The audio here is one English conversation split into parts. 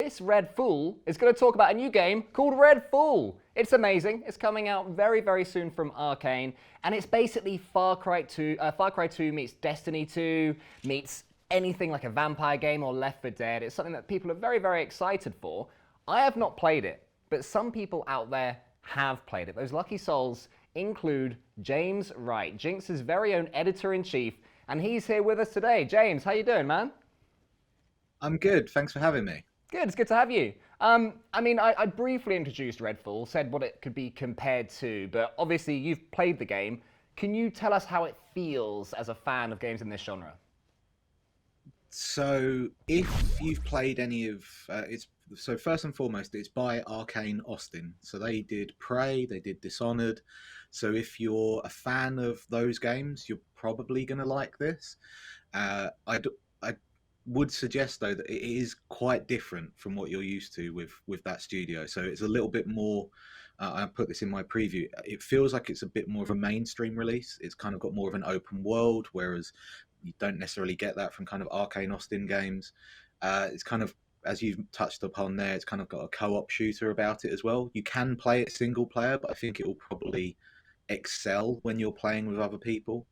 this Redfall is going to talk about a new game called Redfall. It's amazing. It's coming out very, very soon from Arcane, and it's basically Far Cry 2. Far Cry 2 meets Destiny 2 meets anything like a vampire game or Left 4 Dead. It's something that people are very, very excited for. I have not played it, but some people out there have played it. Those lucky souls include James Wright, Jinx's very own editor-in-chief, and he's here with us today. James, how you doing, man? I'm good. Thanks for having me. Good, it's good to have you. I briefly introduced Redfall, said what it could be compared to, but obviously you've played the game. Can you tell us how it feels as a fan of games in this genre? So, if you've played any of first and foremost, it's by Arcane Austin. So they did Prey, they did Dishonored. So if you're a fan of those games, you're probably going to like this. I would suggest though that it is quite different from what you're used to with that studio. So it's a little bit more. I put this in my preview. It feels like it's a bit more of a mainstream release. It's kind of got more of an open world, whereas you don't necessarily get that from kind of Arcane Austin games. It's kind of, as you've touched upon there, it's kind of got a co-op shooter about it as well. You can play it single player, but I think it will probably excel when you're playing with other people.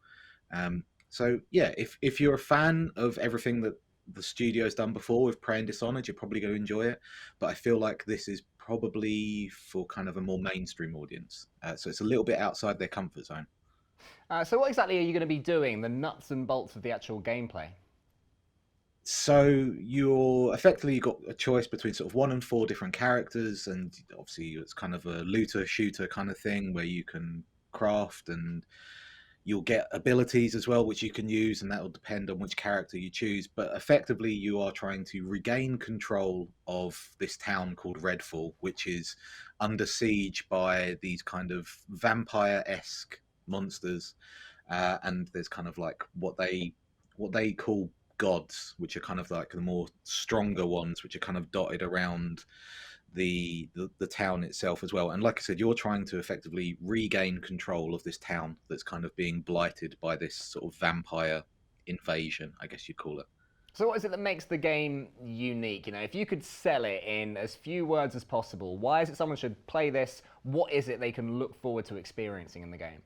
So yeah, if you're a fan of everything that the studio's done before with Prey and Dishonored, you're probably going to enjoy it. But I feel like this is probably for kind of a more mainstream audience. So it's a little bit outside their comfort zone. So what exactly are you going to be doing, the nuts and bolts of the actual gameplay? So you're effectively, you've got a choice between sort of one and four different characters, and obviously it's kind of a looter shooter kind of thing where you can craft, and you'll get abilities as well which you can use, and that will depend on which character you choose. But effectively you are trying to regain control of this town called Redfall, which is under siege by these kind of vampire-esque monsters. And there's kind of like what they call gods, which are kind of like the more stronger ones, which are kind of dotted around the town itself as well. And like I said, you're trying to effectively regain control of this town that's kind of being blighted by this sort of vampire invasion, I guess you'd call it. So what is it that makes the game unique? You know, if you could sell it in as few words as possible, why is it someone should play this? What is it they can look forward to experiencing in the game?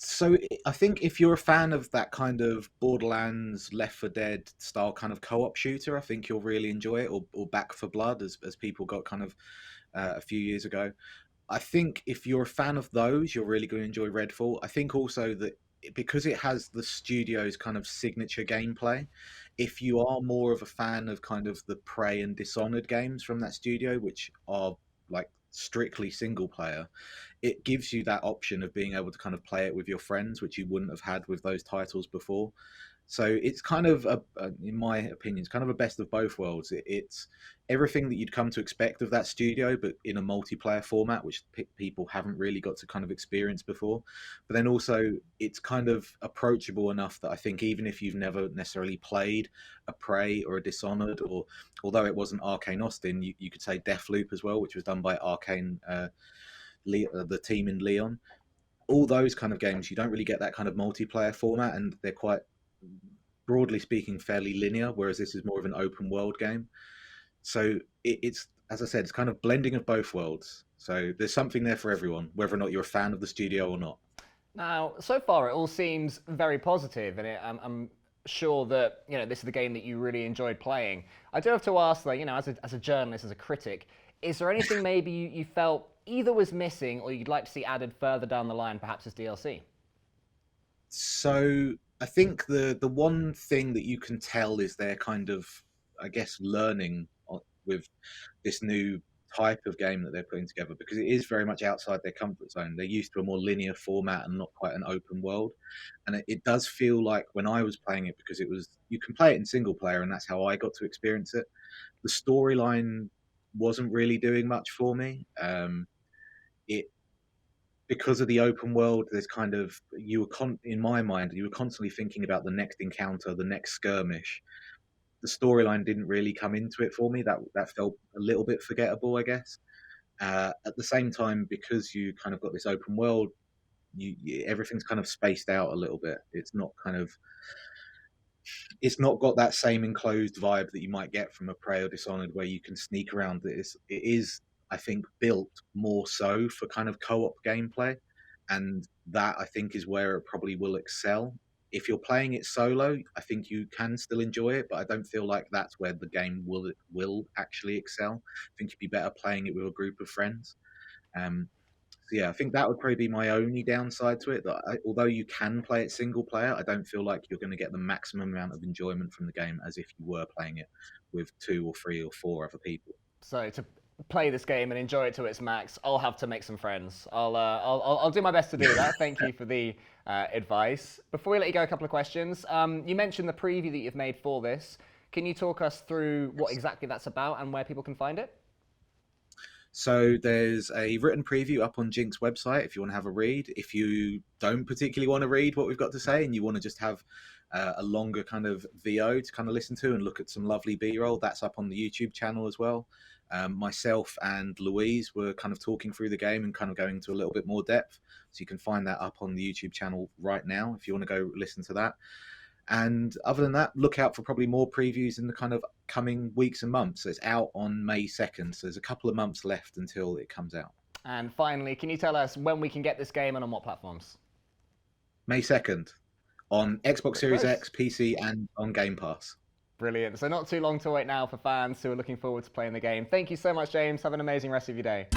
So I think if you're a fan of that kind of Borderlands, Left 4 Dead style kind of co-op shooter, I think you'll really enjoy it, or Back for Blood, as people got kind of a few years ago. I think if you're a fan of those, you're really going to enjoy Redfall. I think also that because it has the studio's kind of signature gameplay, if you are more of a fan of kind of the Prey and Dishonored games from that studio, which are like strictly single player, it gives you that option of being able to kind of play it with your friends, which you wouldn't have had with those titles before. So it's kind of, in my opinion, it's kind of a best of both worlds. It's everything that you'd come to expect of that studio, but in a multiplayer format, which people haven't really got to kind of experience before. But then also, it's kind of approachable enough that I think even if you've never necessarily played a Prey or a Dishonored, or although it wasn't Arcane Austin, you could say Deathloop as well, which was done by Arcane, the team in Leon. All those kind of games, you don't really get that kind of multiplayer format, and they're quite, broadly speaking, fairly linear, whereas this is more of an open world game. So it's, as I said, it's kind of blending of both worlds. So there's something there for everyone, whether or not you're a fan of the studio or not. Now, so far it all seems very positive, and I'm sure that this is the game that you really enjoyed playing. I do have to ask, though, as a journalist, as a critic, is there anything maybe you felt either was missing or you'd like to see added further down the line, perhaps as DLC? So I think the one thing that you can tell is they're kind of, I guess, learning with this new type of game that they're putting together, because it is very much outside their comfort zone. They're used to a more linear format and not quite an open world, and it does feel like when I was playing it, because it was, you can play it in single player, and that's how I got to experience it. The storyline wasn't really doing much for me. It Because of the open world, there's kind of, in my mind, you were constantly thinking about the next encounter, the next skirmish. The storyline didn't really come into it for me. That felt a little bit forgettable, I guess. At the same time, because you kind of got this open world, everything's kind of spaced out a little bit. It's not kind of it's not got that same enclosed vibe that you might get from a Prey or Dishonored, where you can sneak around. It is, I think, built more so for kind of co-op gameplay, and that I think is where it probably will excel. If you're playing it solo, I think you can still enjoy it, but I don't feel like that's where the game will actually excel. I think you'd be better playing it with a group of friends. Um, so yeah, I think that would probably be my only downside to it. That although you can play it single player, I don't feel like you're going to get the maximum amount of enjoyment from the game as if you were playing it with 2 or 3 or 4 other people. So to play this game and enjoy it to its max, I'll have to make some friends. I'll do my best to do that. Thank you for the advice. Before we let you go, a couple of questions. You mentioned the preview that you've made for this. Can you talk us through what exactly that's about and where people can find it? So there's a written preview up on Jink's website if you want to have a read. If you don't particularly want to read what we've got to say and you want to just have a longer kind of VO to kind of listen to and look at some lovely B-roll, that's up on the YouTube channel as well. Myself and Louise were kind of talking through the game and kind of going into a little bit more depth. So you can find that up on the YouTube channel right now if you want to go listen to that. And other than that, look out for probably more previews in the kind of coming weeks and months. So it's out on May 2nd, so there's a couple of months left until it comes out. And finally, can you tell us when we can get this game and on what platforms? May 2nd on Xbox Series X, PC, and on Game Pass. Brilliant. So not too long to wait now for fans who are looking forward to playing the game. Thank you so much, James. Have an amazing rest of your day.